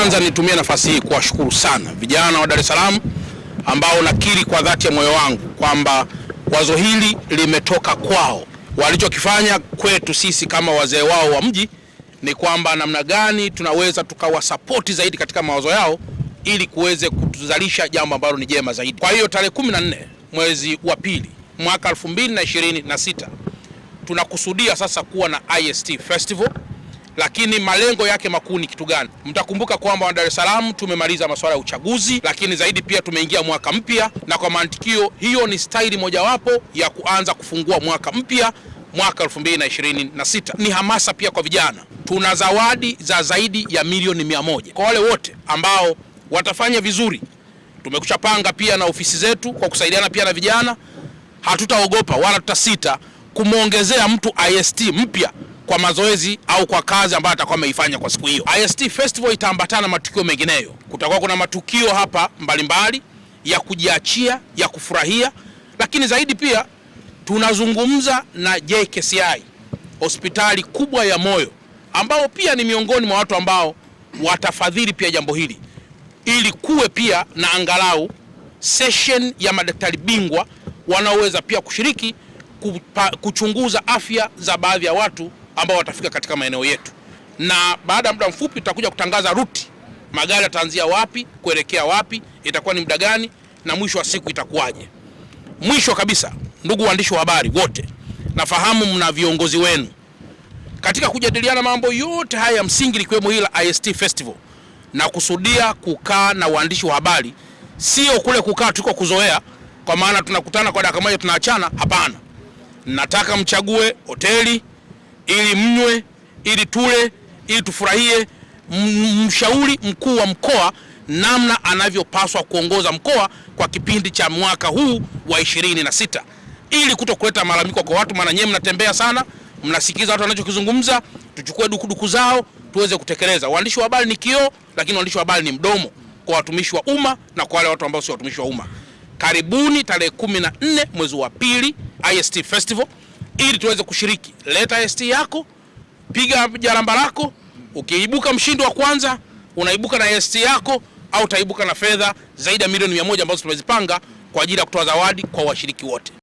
Kwanza nitumie nafasi hii kuwashukuru sana vijana wa Dar es Salaam ambao nakiri kwa dhati ya moyo wangu kwamba wazo hili limetoka kwao. Walichokifanya kwetu sisi kama wazee wao wa mji ni kwamba namna gani tunaweza tukawasapoti zaidi katika mawazo yao ili kuweze kutuzalisha jambo ambalo ni jema zaidi. Kwa hiyo tarehe 14 mwezi wa pili mwaka 2026 tunakusudia sasa kuwa na IST Festival, lakini malengo yake makuu ni kitu gani? Mtakumbuka kwamba Dar es Salaam tumemaliza masuala ya uchaguzi, lakini zaidi pia tumeingia mwaka mpya, na kwa mantikio hiyo ni staili mojawapo ya kuanza kufungua mwaka mpya, mwaka 2026. Ni hamasa pia kwa vijana. Tuna zawadi za zaidi ya milioni 100 kwa wale wote ambao watafanya vizuri. Tumekushapanga pia na ofisi zetu kwa kusaidiana pia na vijana. Hatutaogopa wala tutasita kumuongezea mtu IST mpya kwa mazoezi au kwa kazi ambayo atakuwa ameifanya kwa siku hiyo. IST Festival itaambatana na matukio mengineyo. Kutakuwa kuna matukio hapa mbalimbali ya kujiachia, ya kufurahia, lakini zaidi pia tunazungumza na JKCI, hospitali kubwa ya moyo, ambao pia ni miongoni mwa watu ambao watafadhili pia jambo hili, ili kuwe pia na angalau session ya madaktari bingwa wanaoweza pia kushiriki kuchunguza afya za baadhi ya watu ambao watafika katika maeneo yetu. Na baada ya muda mfupi tutakuja kutangaza ruti, magari yataanzia wapi kuelekea wapi, itakuwa ni muda gani, na mwisho wa siku itakuwaje. Mwisho kabisa, ndugu waandishi wa habari wote, nafahamu mna viongozi wenu katika kujadiliana mambo yote haya ya msingi, likiwemo hili la IST Festival, na kusudia kukaa na waandishi wa habari, sio kule kukaa tuko kuzoea kwa maana tunakutana kwa dakika moja tunaachana. Hapana, nataka mchague hoteli ili mnywe, ili tule, ili tufurahie, mshauri mkuu wa mkoa namna anavyopaswa kuongoza mkoa kwa kipindi cha mwaka huu wa 26, ili kutokuleta malalamiko kwa watu. Maana nyewe mnatembea sana, mnasikiza watu wanachokizungumza, tuchukue dukuduku zao tuweze kutekeleza. Waandishi wa habari ni kioo, lakini waandishi wa habari ni mdomo kwa watumishi wa umma na kwa wale watu ambao sio watumishi wa umma. Karibuni tarehe 14 mwezi wa pili IST Festival ili tuweze kushiriki. Leta IST yako, piga jaramba lako. Ukiibuka mshindi wa kwanza, unaibuka na IST yako au utaibuka na fedha zaidi ya milioni 100 ambazo tumezipanga kwa ajili ya kutoa zawadi kwa washiriki wote.